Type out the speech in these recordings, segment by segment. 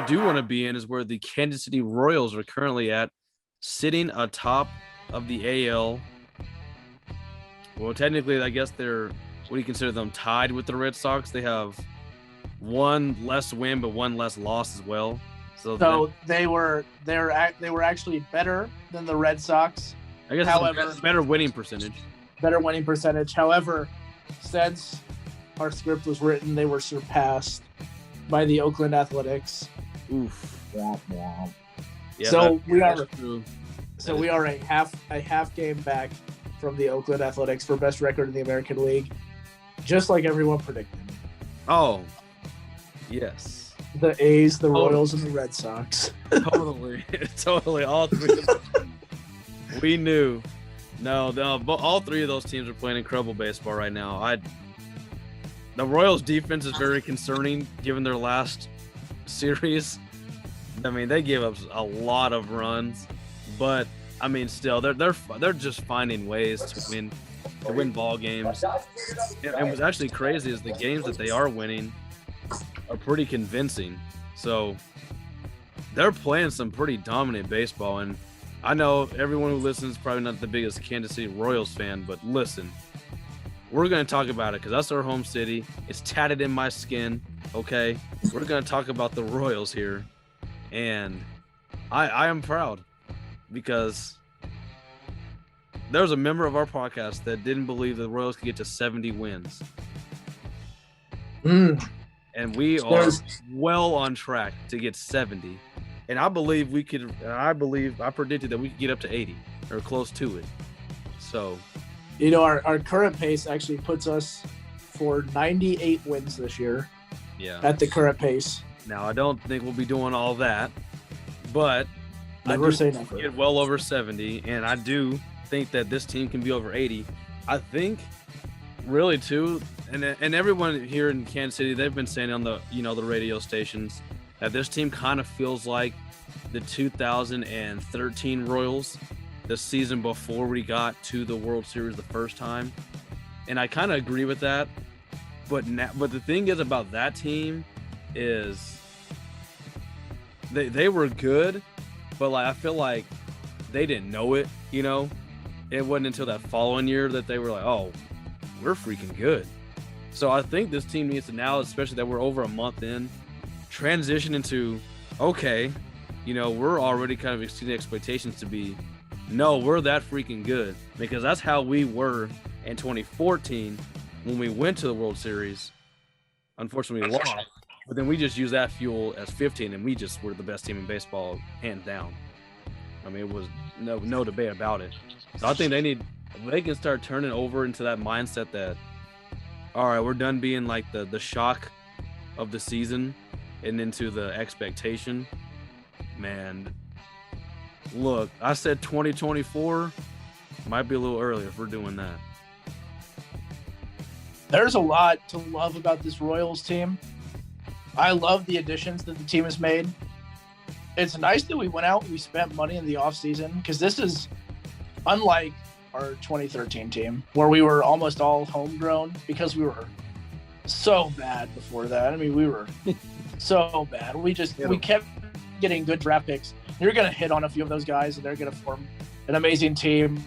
do want to be in is where the Kansas City Royals are currently at, sitting atop of the AL. Well, technically, I guess they're, what do you consider them, tied with the Red Sox? They have one less win, but one less loss as well. So they were actually better than the Red Sox. I guess however, better winning percentage. Better winning percentage. However, since our script was written, they were surpassed by the Oakland Athletics. Oof. Yeah, so we are a half game back from the Oakland Athletics for best record in the American League, just like everyone predicted. Oh, yes. The A's, the Royals, and the Red Sox. Totally. All three. We knew. No, all three of those teams are playing incredible baseball right now. The Royals' defense is very concerning given their last series. I mean, they gave up a lot of runs, but I mean, still, they're just finding ways to win ball games. And what's actually crazy is the games that they are winning are pretty convincing. So they're playing some pretty dominant baseball. And I know everyone who listens is probably not the biggest Kansas City Royals fan, but listen, we're going to talk about it because that's our home city. It's tatted in my skin, okay? We're going to talk about the Royals here. And I am proud because there was a member of our podcast that didn't believe the Royals could get to 70 wins. And we are well on track to get 70. And I believe I predicted that we could get up to 80 or close to it. So, you know, our current pace actually puts us for 98 wins this year. Yeah. At the current pace. Now, I don't think we'll be doing all that, but never say never. Get well over 70, and I do think that this team can be over 80. I think really too, and everyone here in Kansas City, they've been saying on the the radio stations that this team kind of feels like the 2013 Royals, the season before we got to the World Series the first time. And I kind of agree with that. But the thing is about that team is they were good, but I feel like they didn't know it, It wasn't until that following year that they were like, oh, we're freaking good. So I think this team needs to now, especially that we're over a month in, transition into, okay, we're already kind of exceeding expectations to be, no, we're that freaking good. Because that's how we were in 2014 when we went to the World Series. Unfortunately, we lost. But then we just used that fuel as 15, and we just were the best team in baseball, hands down. I mean, it was no debate about it. So I think they can start turning over into that mindset that, all right, we're done being like the shock of the season and into the expectation. Man, look, I said 2024 might be a little early if we're doing that. There's a lot to love about this Royals team. I love the additions that the team has made. It's nice that we went out and we spent money in the offseason because this is unlike our 2013 team where we were almost all homegrown because we were so bad before that. I mean, we were so bad. We kept getting good draft picks. You're going to hit on a few of those guys and they're going to form an amazing team.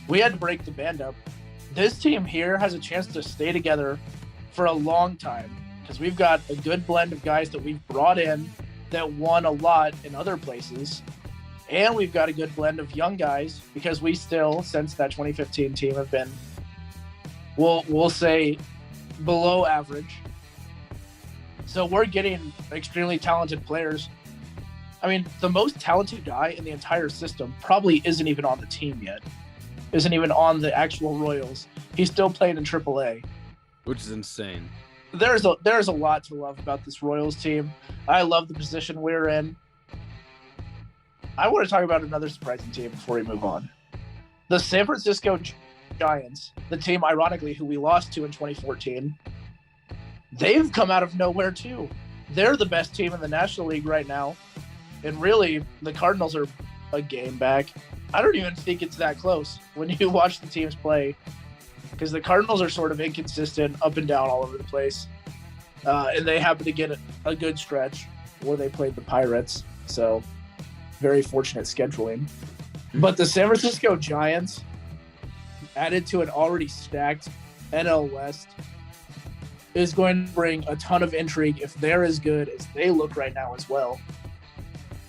We had to break the band up. This team here has a chance to stay together for a long time because we've got a good blend of guys that we've brought in that won a lot in other places. And we've got a good blend of young guys because we still, since that 2015 team, have been, we'll say, below average. So we're getting extremely talented players. I mean, the most talented guy in the entire system probably isn't even on the team yet. Isn't even on the actual Royals. He's still playing in AAA. Which is insane. There's a lot to love about this Royals team. I love the position we're in. I want to talk about another surprising team before we move on. The San Francisco Giants, the team, ironically, who we lost to in 2014, they've come out of nowhere too. They're the best team in the National League right now. And really, the Cardinals are a game back. I don't even think it's that close when you watch the teams play because the Cardinals are sort of inconsistent, up and down all over the place. And they happen to get a good stretch before they played the Pirates. So very fortunate scheduling. But the San Francisco Giants, added to an already stacked NL West, is going to bring a ton of intrigue if they're as good as they look right now as well.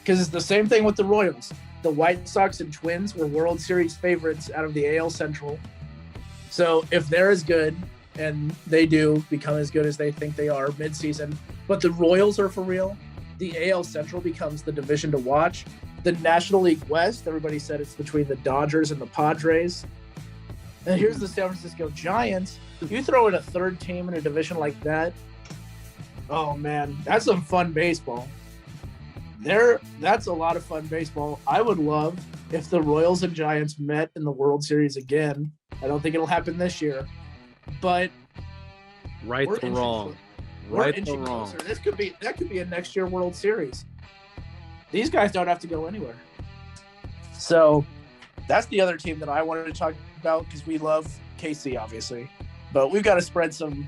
Because it's the same thing with the Royals. The White Sox and Twins were World Series favorites out of the AL Central. So if they're as good, and they do become as good as they think they are midseason, but the Royals are for real, the AL Central becomes the division to watch. The National League West, everybody said it's between the Dodgers and the Padres. And here's the San Francisco Giants. You throw in a third team in a division like that, oh man, that's some fun baseball. That's a lot of fun baseball. I would love if the Royals and Giants met in the World Series again. I don't think it'll happen this year, but Right the wrong. Right the wrong. That could be a next year World Series. These guys don't have to go anywhere. So that's the other team that I wanted to talk about because we love KC, obviously, but we've got to spread some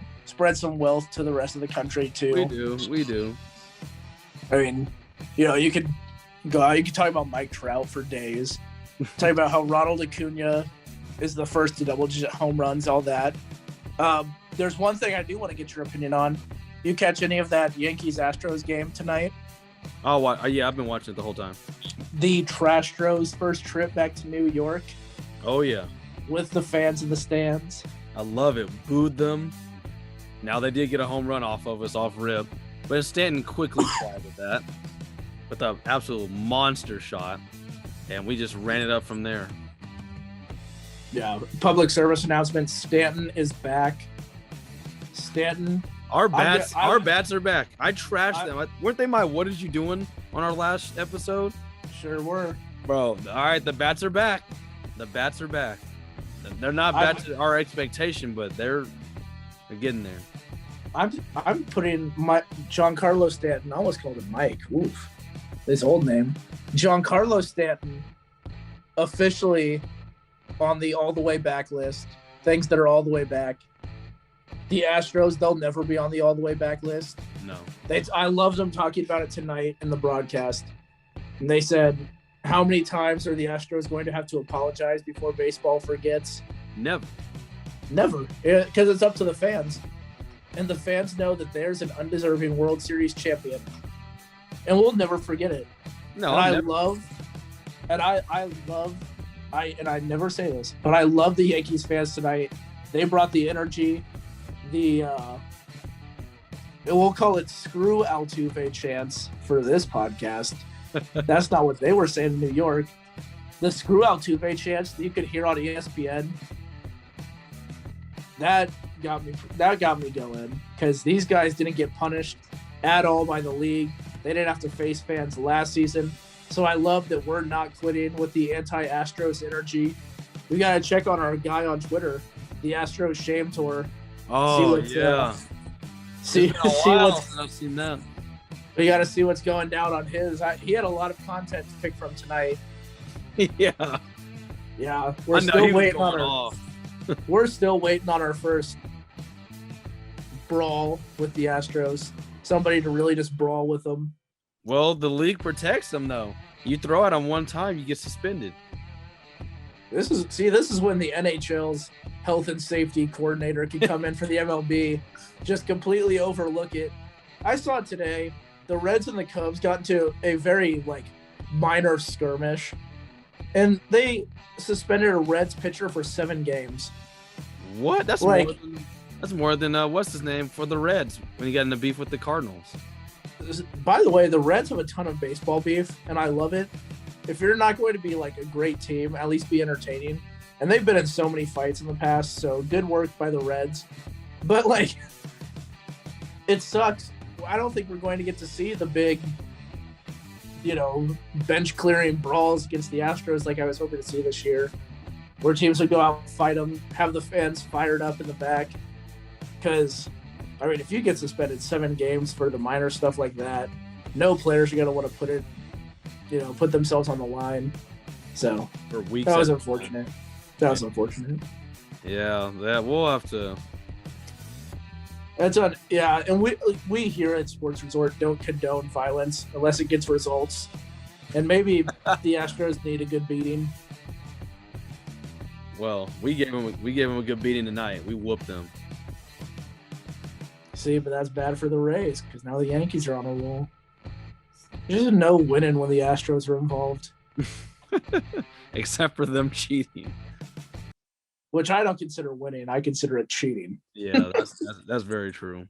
wealth to the rest of the country too. We do. I mean, you could talk about Mike Trout for days. Talk about how Ronald Acuna is the first to double-digit home runs, all that. There's one thing I do want to get your opinion on. You catch any of that Yankees-Astros game tonight? Oh, yeah, I've been watching it the whole time. The Trastros' first trip back to New York. Oh, yeah. With the fans in the stands. I love it. Booed them. Now they did get a home run off of us, off rip. But Stanton quickly quieted that with an absolute monster shot. And we just ran it up from there. Yeah. Public service announcement. Stanton is back. Stanton. Our bats are back. I trashed them. Weren't they my "What did you doing" on our last episode? Sure were. Bro, all right, the bats are back. The bats are back. They're not bats to our expectation, but they're getting there. I'm putting my Giancarlo Stanton. I almost called him Mike. Oof. His old name. Giancarlo Stanton officially on the all the way back list. Things that are all the way back. The Astros, they'll never be on the all the way back list. No. I loved them talking about it tonight in the broadcast. And they said, how many times are the Astros going to have to apologize before baseball forgets? Never. Because it's up to the fans. And the fans know that there's an undeserving World Series champion. And we'll never forget it. No, and I never say this, but I love the Yankees fans tonight. They brought the energy, we'll call it screw Altuve chants for this podcast. That's not what they were saying in New York. The screw Altuve chants that you could hear on ESPN. That got me going because these guys didn't get punished at all by the league. They didn't have to face fans last season. So I love that we're not quitting with the anti-Astros energy. We got to check on our guy on Twitter, the Astros Shame Tour. Oh, yeah. See what's I've seen that. We got to see what's going down on his. He had a lot of content to pick from tonight. Yeah. Yeah. We're still waiting on our first brawl with the Astros. Somebody to really just brawl with them. Well, the league protects them, though. You throw it on one time, you get suspended. This is when the NHL's health and safety coordinator can come in for the MLB, just completely overlook it. I saw it today. The Reds and the Cubs got into a very minor skirmish, and they suspended a Reds pitcher for 7 games. What? That's more than what's his name for the Reds when he got in the beef with the Cardinals. By the way, the Reds have a ton of baseball beef, and I love it. If you're not going to be a great team, at least be entertaining. And they've been in so many fights in the past, so good work by the Reds. But it sucks. I don't think we're going to get to see the big, bench clearing brawls against the Astros like I was hoping to see this year, where teams would go out and fight them, have the fans fired up in the back. Because, if you get suspended 7 games for the minor stuff like that, no players are going to want to put themselves on the line. So for weeks, that was unfortunate. Yeah, we'll have to. Yeah, and we here at Sports Resort don't condone violence unless it gets results, and maybe the Astros need a good beating. Well, we gave him a good beating tonight. We whooped them. See, but that's bad for the Rays because now the Yankees are on a roll. There's just no winning when the Astros are involved, Except for them cheating. which I don't consider winning. I consider it cheating. Yeah, that's very true.